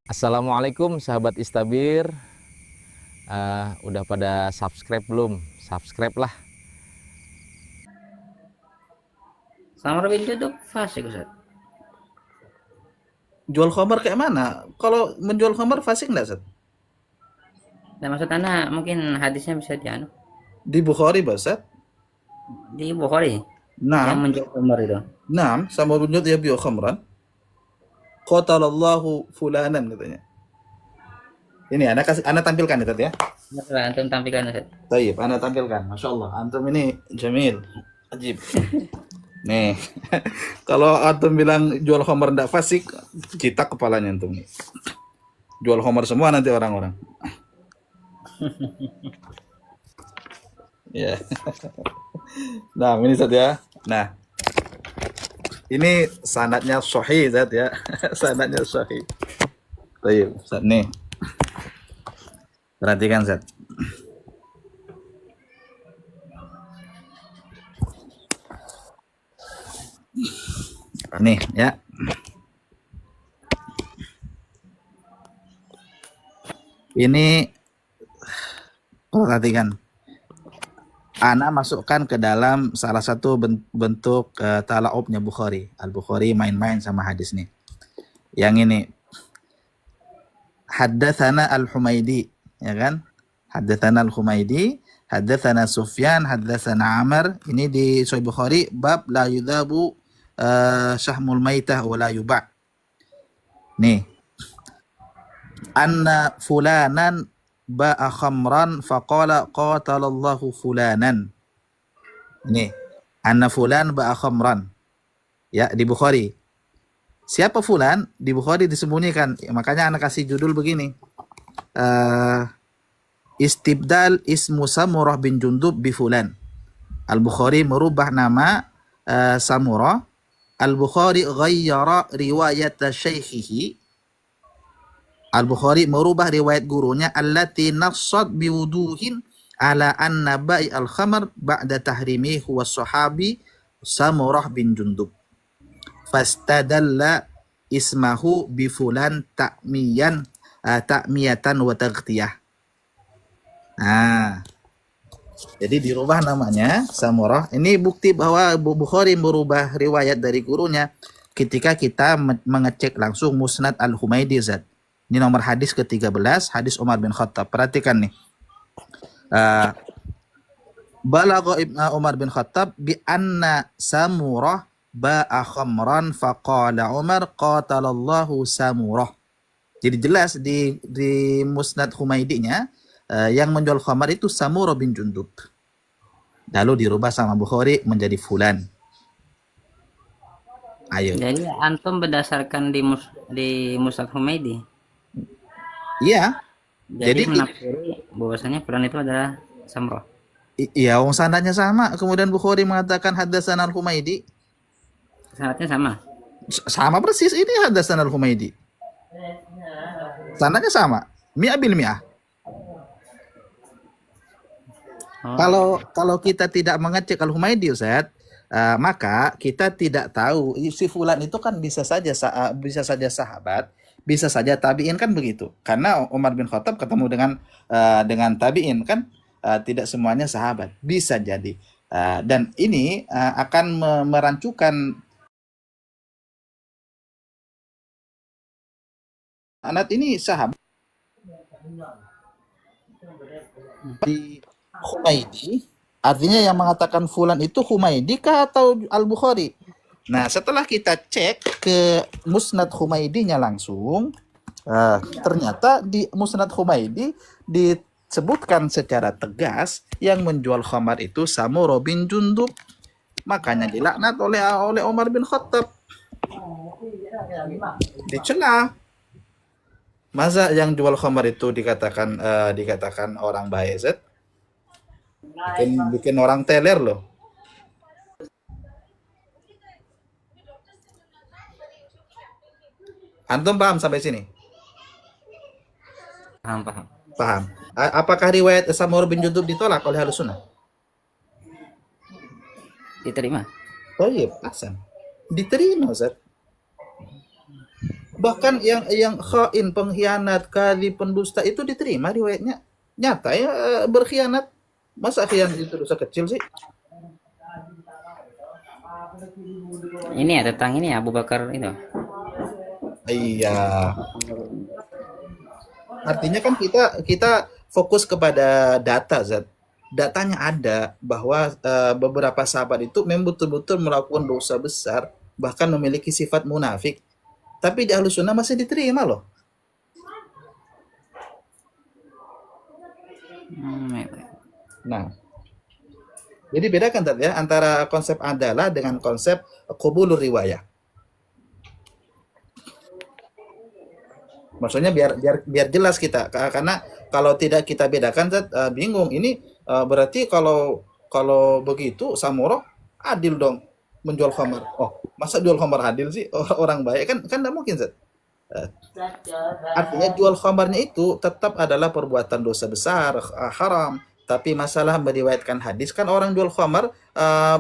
Assalamualaikum sahabat Istabir. Udah pada subscribe belum? Subscribe lah. Samar bin Jundub fasik Ustaz. Jual khamar kayak mana? Kalau menjual khamar fasik nggak, Ustaz? Nah, maksud Anda mungkin hadisnya bisa dianu Di Bukhari, Ustaz? di Bukhari yang Naam, menjual khamar itu. naam, sama bunjut yabiu khamran. Qatalallahu fulanan katanya. Ini ana tampilkan itu ya. Coba antum tampilkan Ustaz. Tayyib, ana tampilkan. Masya Allah, antum ini jamil, ajib. Nih, kalau antum bilang jual khamar ndak fasik, kita kepalanya antum nih. Jual khamar semua nanti orang-orang. Ya. Nah, ini Ustaz ya. Nah, ini sanadnya sahih Ustaz ya. Sanadnya sahih. Tayyib, Ustaz nih. Perhatikan Ustaz. Nih ya. Ini perhatikan. Ana masukkan ke dalam salah satu bentuk talaubnya Bukhari. Al-Bukhari main-main sama hadis nih. Yang ini. Haddatsana Al-Humaidi, ya kan? Haddatsana Al-Humaidi, haddatsana Sufyan, haddatsana Amr. Ini di Sahih Bukhari bab la yudhabu syahmul maitah wa la yuba'. Nih. Anna fulanan ba'a khamran faqala qatalallahu fulanan. Ini anna fulan ba'a khamran. Ya, di Bukhari. Siapa fulan? Di Bukhari disembunyikan. Makanya anak kasih judul begini. Istibdal ismu Samurah bin Jundub bi fulan. Al-Bukhari merubah nama Samurah. Al-Bukhari ghayyara riwayat syaikhihi. Al-Bukhari merubah riwayat gurunya allati nassat biwuduhin ala anna bai al-khamar ba'da tahrimi huwa sahabi Samurah bin Jundub. Fastadalla ismahu bi fulan ta'miyatan wa taghtiyah. Nah, jadi dirubah namanya Samurah. Ini bukti bahwa Bukhari merubah riwayat dari gurunya ketika kita mengecek langsung Musnad Al-Humaidi Zat. Ini nomor hadis ke-13, hadis Umar bin Khattab. Perhatikan nih. Balagha Ibn Umar bin Khattab bi anna Samurah ba'a khamran faqala Umar qatalallahu Samurah. Jadi jelas di Musnad Humaidinya yang menjual khamar itu Samurah bin Jundub. Lalu dirubah sama Bukhari menjadi fulan. Ayo. Jadi antum berdasarkan di Musnad Humaidi. Iya. Jadi menafsiri bahwasanya fulan itu adalah Samurah. Iya, wong sanadnya sama. Kemudian Bukhari mengatakan haddatsana Al-Humaidi. Sanadnya sama. Sama persis, ini haddatsana Al-Humaidi. Sanadnya sama. Mi'ah bil mi'ah. Kalau kita tidak mengecek Al-Humaidi Ustaz, maka kita tidak tahu si fulan itu kan bisa saja sahabat, bisa saja tabi'in, kan begitu. Karena Umar bin Khattab ketemu dengan tabi'in kan, tidak semuanya sahabat, bisa jadi. Dan ini akan merancukan anak ini sahabat di Humaidi, artinya yang mengatakan fulan itu Humaidi kah atau Al-Bukhari? Nah, setelah kita cek ke Musnad Humaidinya langsung, ternyata di Musnad Humaidi disebutkan secara tegas yang menjual khamar itu Samurah bin Jundub. Makanya dilaknat oleh Umar bin Khattab. Dicela. Masa yang jual khamar itu dikatakan orang baik, Zat? Bikin orang teler loh. Antum paham sampai sini? Paham. Paham. Apakah riwayat Samurah bin Jundub ditolak oleh Ahlus Sunnah? Diterima. Thayyib, Hasan. Diterima, Ustaz. Bahkan yang khain, pengkhianat, kali, pendusta itu diterima riwayatnya. Nyata ya berkhianat. Masa khianat itu dosa kecil sih? Ini ya tentang ini ya Abu Bakar itu. Iya. Artinya kan kita fokus kepada data, Zat. Datanya ada bahwa beberapa sahabat itu memang betul-betul melakukan dosa besar, bahkan memiliki sifat munafik. Tapi di Ahlus Sunnah masih diterima loh. Itu. Nah, jadi bedakan tadi ya antara konsep adalah dengan konsep qabulur riwayah. Maksudnya biar jelas kita, karena kalau tidak kita bedakan Zat, bingung. Ini berarti kalau begitu Samurah adil dong menjual khamar. Oh, masa jual khamar adil sih? Orang baik kan tidak mungkin Zat. Artinya jual khamarnya itu tetap adalah perbuatan dosa besar, haram. Tapi masalah meriwayatkan hadis kan orang jual khamar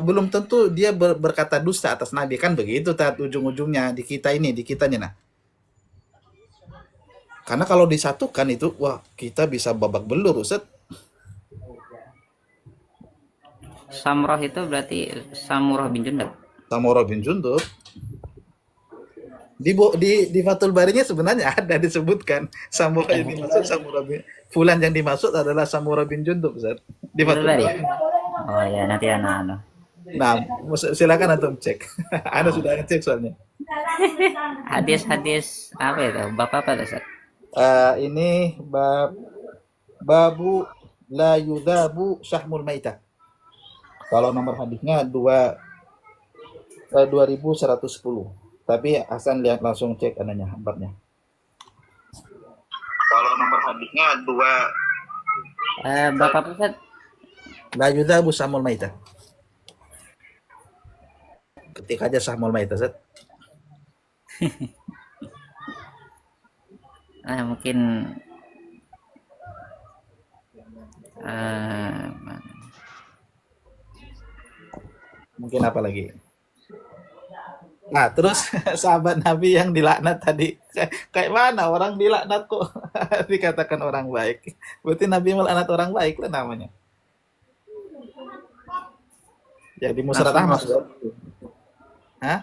belum tentu dia berkata dusta atas Nabi, kan begitu Tat, ujung-ujungnya di kitanya nah. Karena kalau disatukan itu, wah kita bisa babak belur Ustaz. Samurah itu berarti Samurah bin Jundab. Samurah bin Jundub. Di Fathul Barinya sebenarnya ada disebutkan Samurah yang dimaksud Samurah bin Fulan yang dimaksud adalah Samurah bin Jundub Ustaz. Di Fathul Bari. Bari. Oh ya, nanti anak. Nah, silakan antum cek. Anda sudah ngecek soalnya. Hadis-hadis apa itu? Bapak apa Ustaz? Ini babu la yudhabu syahmul maitah. Kalau nomor hadisnya 2110. Tapi Hasan lihat langsung cek ananya babnya. Kalau nomor hadisnya Bapak Ustaz? la yudhabu syahmul maitah. Ketik aja syahmul maitah, Ustaz. Mungkin Mungkin apa lagi? Nah, terus sahabat Nabi yang dilaknat tadi, kayak mana orang dilaknat kok dikatakan orang baik? Berarti Nabi melaknat orang baik lah namanya. Jadi Musnad Ahmad. Hah?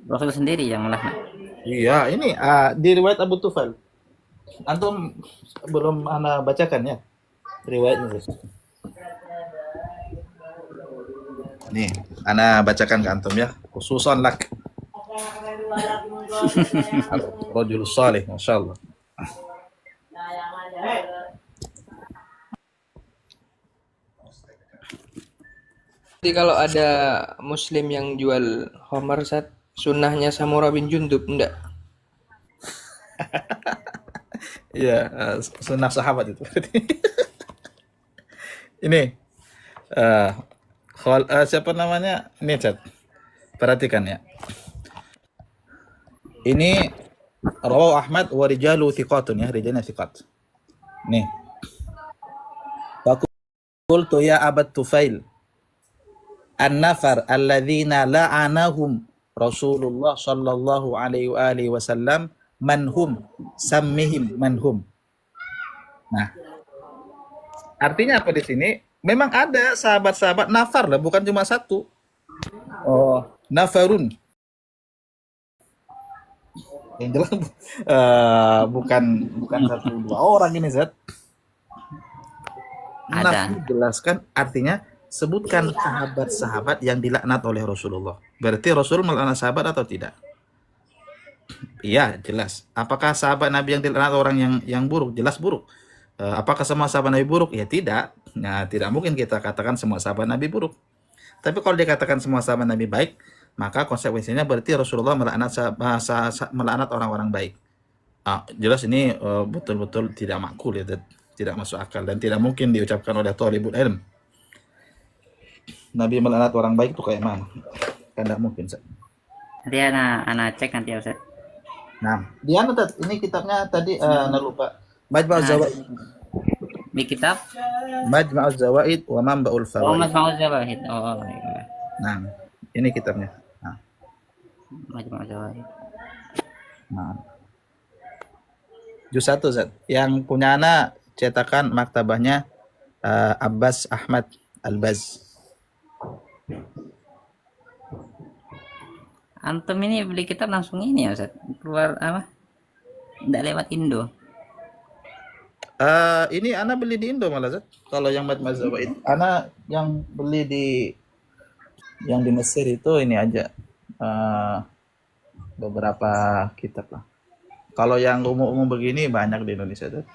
Rasul sendiri yang melaknat. Iya, ini di riwayat Abu Tufail. Antum belum ana bacakan ya riwayatnya. Nih, ana bacakan ke antum ya, khususan lak. Rajul salih, masyaallah. Jadi kalau ada muslim yang jual khamar Ustaz, sunnahnya Samurah bin Jundub enggak? Iya, sunnah sahabat itu. Ini siapa namanya? Ini Chat. Perhatikan ya. Ini rawahu Ahmad wa rijalu thiqatun ya, rijalnya thiqat. Nih. Qultu ya Abat Tufail an-nafar alladzina la'anahum Rasulullah sallallahu alaihi wasallam manhum sammihim manhum. Nah, artinya apa di sini? Memang ada sahabat-sahabat nafar lah, bukan cuma satu. Oh, nafarun. Yang jelas bukan satu dua orang ini Zat. Ada. Jelaskan artinya sebutkan sahabat-sahabat yang dilaknat oleh Rasulullah. Berarti Rasul melaknat sahabat atau tidak? Iya, jelas. Apakah sahabat Nabi yang dilaknat orang yang buruk? Jelas buruk. Apakah semua sahabat Nabi buruk? Ya tidak. Nah, tidak mungkin kita katakan semua sahabat Nabi buruk. Tapi kalau dikatakan semua sahabat Nabi baik, maka konsekuensinya berarti Rasulullah melaknat orang-orang baik. Jelas ini betul-betul tidak makul ya, tidak masuk akal dan tidak mungkin diucapkan oleh thalibul ilm. Nabi melaknat orang baik itu kayak mana? Kan tidak mungkin. Nanti anak cek nanti ya Ustaz. Nah, di mana ini kitabnya tadi lupa. Majma'uz Zawaid. Di kitab Majma'uz Zawaid wa Manba'ul Oh, Fawaid. Mas Fauz Zawahid. Oh, iya. Nah, ini kitabnya. Nah, Majmu' Zawaid. nah. Juz 1 Zat. Yang punya anak cetakan maktabahnya Abbas Ahmad Albaz. Antum ini beli kitab langsung ini ya Ustaz? Keluar apa? Nggak lewat Indo. Ini Ana beli di Indo malah Zat. Kalau yang Majmu' Zawaid, Ana yang beli yang di Mesir itu ini aja. Beberapa kitab lah. Kalau yang umum-umum begini banyak di Indonesia Zat.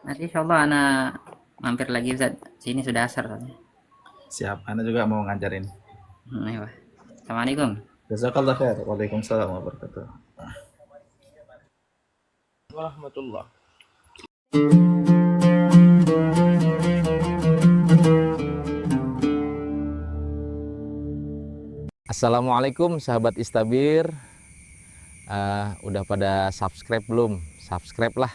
Nanti insyaallah anak mampir lagi Ustaz. Sini sudah asar soalnya. Siap, Ana juga mau ngajarin. Iya. Assalamualaikum. Jazakallah khair. Waalaikumsalam warahmatullahi wabarakatuh. Warahmatullah. Assalamualaikum sahabat Istabir. Udah pada subscribe belum? Subscribe lah.